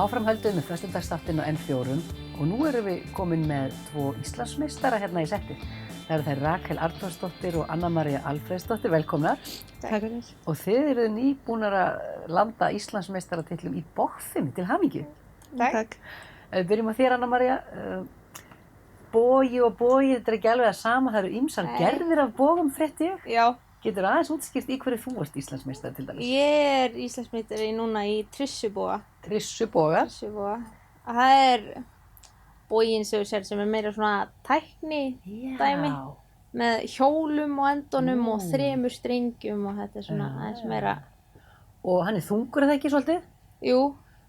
Áframhaldið með föstudagsþáttinn á N4 og nú erum við komin með 2 Íslandsmeistara hérna í settið. Það eru þær Rakel Arnþórsdóttir og Anna María Alfreðsdóttir, velkomnar. Takk fyrir. Og þið eruð nýbúnar að landa Íslandsmeistaratitlum í bogfinni, til hamingju. Takk. Byrjum á þér, Anna María. Bogi og bogi, þetta er ekki alveg það sama, það eru ýmsar gerðir af bogum, frétti ég. Já. Getur aðeins útskýrt í hverju þú ert Íslandsmeistari til dæmis? Ég Íslandsmeistari núna í tryssuboga. Tryssuboga. Tryssuboga. Það boginn sem þú sér sem meira svona tækni dæmi. Með hjólum á endunum og 3 strengjum og þetta svona aðeins meira. Og hann þungur það ekki svolítið? Jú,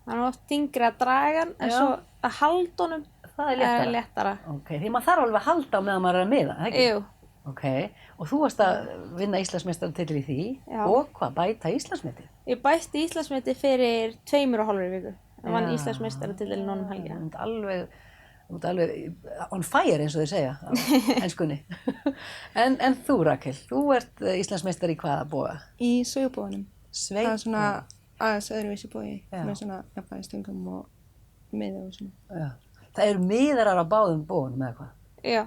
hann oft þyngri að draga hann, en svo að halda honum, það léttara. Ok, því maður þarf alveg að halda á meðan maður að miða, ekki? Jú. Ok, og þú varst að vinna Íslandsmeistaratitil í því. Já. Og hvað, bæta Íslandsmetið? Ég bætti Íslandsmetið fyrir 2,5 viku. Það vann Íslandsmeistaratitilinn núna helgina. Þú ert alveg on fire eins og þið segja á enskunni. en þú, Rakel, þú ert Íslandsmeistari í hvaða boga? Í sveigjuboganum. Sveigjuboga? Það svona aðeins öðruvísi bogi með svona jafnvægisstöngum og miða og svona. Já. Það eru miðarar á báðum bogunum eða hvað? Já.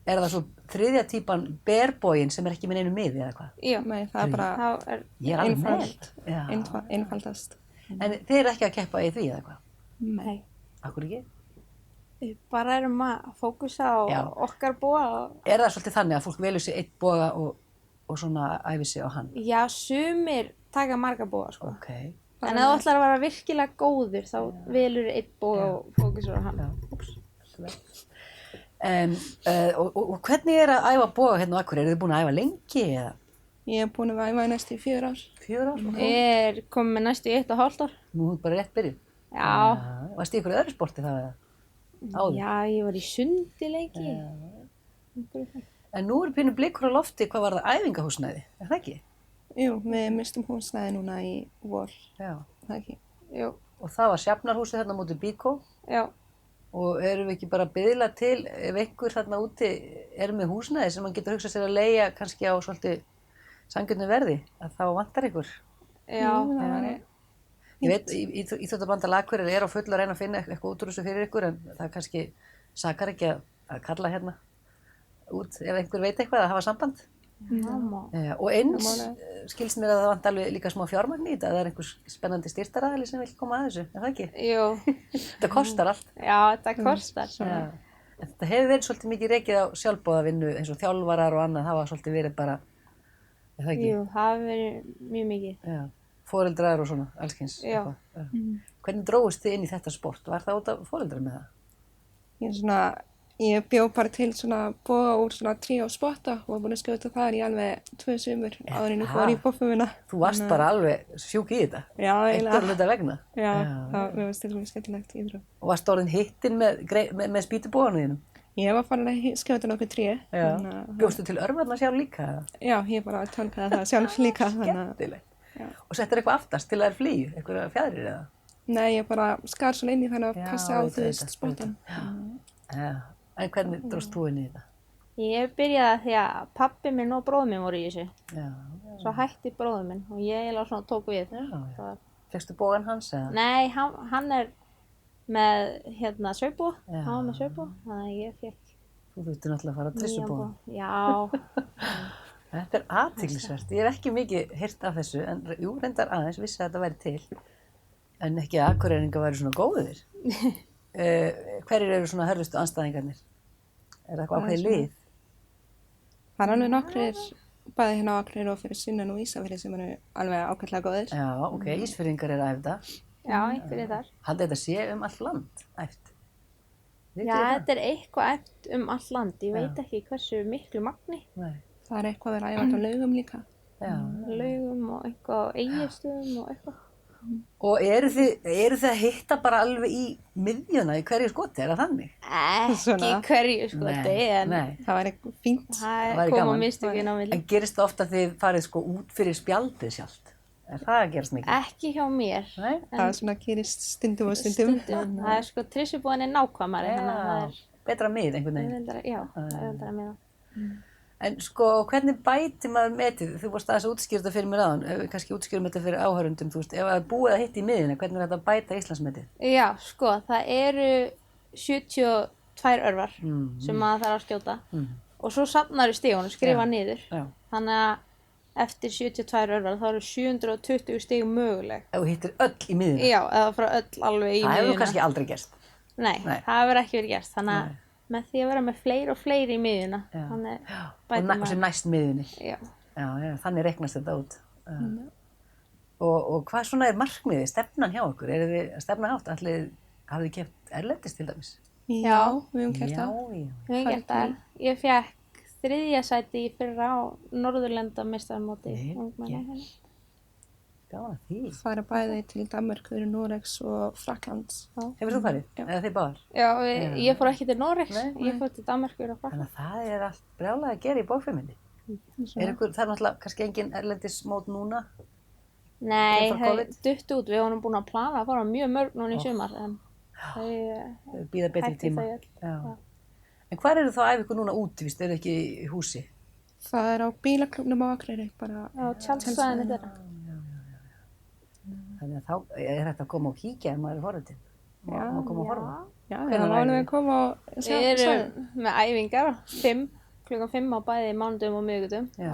Er það svo þriðja típan berboginn sem ekki með neinu miði eða hvað? Já. Nei, það bara Ég er alveg með. einfaldast. En þið eru ekki að keppa í því eða hvað? Nei. Akkur ekki? Við bara erum að fókusa á okkar boga. Er það svolítið þannig að fólk velur sér einn boga og svona æfi sig á hann? Já, sumir taka marga boga, sko. Ok. En ef þú ætlar að vera virkilega góður, þá velur einn boga og fókusar á hann. Úps. Og hvernig er að æfa boga hérna á Akureyri? Eru þið búin að æfa lengi eða? Ég búin að æfa í næstu 4 ár. 4 ár? Ég komið með næstu í 1,5 ár. Nú er bara rétt byrjuð? Já. Varstu í einhverju öðru sporti þá eða? Áður? Já, ég var í sundi lengi. En nú eru pínu blikur á lofti, hvað var það æfingahúsnæði? Er það ekki? Jú, við mistum húsnæði núna í vor. Já. Það ekki? Jú. Og það var Sjafnarhúsið þarna móti Bíkó. Já. Og erum við ekki bara að biðla til ef einhver þarna úti er með húsnæði sem hann getur hugsað sér að leigja kannski á svolítið sanngjörnu verði, að þá vantar ykkur? Já. Ég veit, Íþróttabandal Akureyri er á fullu að reyna að finna eitthvað út úr þessu fyrir ykkur en það kannski sakar ekki að kalla hérna út ef einhver veit eitthvað að hafa samband. Og eins skilst mér að það vantar alveg líka smá fjármagn í þetta, að það er einhver spennandi styrktaraðili sem vil koma að þessu, er það ekki? Jú. Þetta kostar allt. Já, þetta kostar svona. En þetta hefur verið svolítið mikið rekið á sjálfboðavinnu eins og þjálfarar og annað, það var svolítið verið bara, er það ekki? Jú, það hefur verið mjög mikið. Já, foreldrar og svona, allskyns. Já. Hvernig drógust þið inn í þetta sport? Var það út af foreldrar með það? Ég bjó bara til svona boga úr svona trí og spotta og var búin að skjóta þar í alveg 2 sumur áður en ég fór í boffumuna. Þú varst bara alveg sjúk í þetta? Já, eiginlega. Einhverjum hluta vegna? Já, það var til mjög skemmtilegt íþrótt. Og varst orðin hittin með spýtuboganu þínum? Ég var farin að skjóta nokkuð tré. Já. Bjóstu til örvarnar sjálf líka? Já, ég bara tálkaði það sjálf líka. Skemmtilegt. Og settir eitthvað aftast til að þær flýju, eitthvað fjæðrir eða? Nei, ég bara skar svona inn í þannig að passa á því spottan. En hvernig dróst þú inn í þetta? Ég byrjaði því að pabbi minn og bróður minn voru í þessu. Já. Svo hætti bróður minn og ég eiginlega svona tók við. Já. Fékkstu bogann hans eða? Nei, hann er með sauðboga. Hann var með sauðboga, þannig að ég fékk. Þú þurfti náttúrulega að fara að tryssuboga. Já. Þetta er athyglisvert. Ég hef ekki mikið heyrt af þessu, en jú, reyndar aðeins vissi að þetta væri til. En ekki að Akureyringar væri svona góðir. Hverjir eru svona hörðustu andstæðingarnir? Er það eitthvað ákveðið lið? Það er alveg nokkrir, bæði hérna á Akureyri og fyrir sunnan og Ísafirði sem eru alveg ágætlega góðir. Já, ok, Ísfirðingar eru æfda. Já, einhverjir þar. Haldið þetta sé allt land æft? Já, þetta er eitthvað æft allt land. Ég veit ekki hversu miklu magni. Nei. Það er eitthvað að vera æfandi á Laugum líka. Já. Laugum og eitthvað á Egilsstöðum og eitthvað. Og eru þið að hitta bara alveg í miðjuna í hverju skoti, er það þannig? Ekki hverju skoti, en það væri fínt. Það kom á mistökin á milli. En gerist það ofta að þið farið sko út fyrir spjaldið sjálft? Er það að gerast mikið? Ekki hjá mér. Nei? Það er svona gerist stundum og stundum. Það er sko tryssuboðin nákvæmari. Betra mið einhvern veginn. Já, það er auðveldara að miða. En sko, hvernig bæti maður metið? Þú varst aðeins að útskýra þetta fyrir mér áðan, ef við kannski útskýrum þetta fyrir áhörundum, þú veist, ef það er búið að hitta í miðjunni, hvernig er þetta að bæta Íslandsmetið? Já, sko, það eru 72 örvar sem maður þarf að skjóta og svo safnar í stígunum, skrifa niður. Já. Þannig að eftir 72 örvar þá eru 720 stíg möguleg. Ef þú hittir öll í miðjunni? Já, eða frá öll alveg í miðjuna. Það hefur kannski aldrei gerst. Nei, það hefur ekki verið gerst. Þannig að með því að vera með fleiri og fleiri í miðjuna, þannig bætir Og sem næst miðjunni. Já. Já, þannig reiknast þetta út. Og hvað svona er markmiðið, stefnan hjá okkur? Er þið að stefna hátt? Hafið þið keppt erlendis til dæmis? Já, við höfum kert það. Já. Við höfum gert það. Ég fékk 3. sæti í fyrra á Norðurlandameistarmóti ungmenna. Gaman að því. Fara bæði til Danmerkur, Noregs og Frakklands. Hefur þú farið? Eða þið báðar? Já, ég fór ekki til Noregs, ég fór til Danmerkur og Þannig Frakklands. að það er allt brjálega að gera í bókfimminni. Það er náttúrulega kannski engin erlendis mót núna? Nei, Fyrir það COVID? dutt út, við vorum búin að plana að fara mjög mörg núna í sumar, en þau Bíða betri hætti tíma. þau öll. Já. En hvar eru þá að æfa ykkur núna úti, víst, eru ekki í húsi? Það er á bílaklubnum á Akureyri, bara. Já, tjaldsvæðinu þeirra. Þannig að þá er þetta að koma og kíkja ef maður er forritinn. Má koma og horfa. Já, Hvenær það var alveg æfið? að koma og sjá. Við erum með æfingar, klukkan 5 á bæði mánudum og miðvikudum. Já,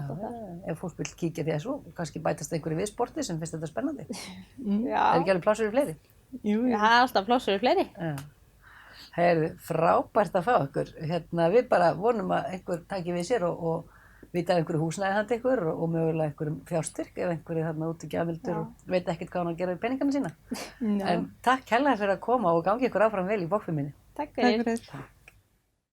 ef fólk vil kíkja því að svo, kannski bætast einhverju við sporti sem finnst þetta spennandi. Já, Er ekki alveg plássur fyrir fleiri? Jú, það er alltaf plássur fyrir fleiri. Já. Heyrðu, frábært að fá okkur. Við bara vonum að einhver taki við sér og vita af einhverju húsnæði handa ykkur og mögulega einhverjum fjárstyrk ef einhverju þarna út í gjafmildur og veit ekkert hvað hann á að gera við peningana sína. En takk kærlega fyrir að koma og gangi ykkur áfram vel í bókfimminni. Takk Takk fyrir. fyrir.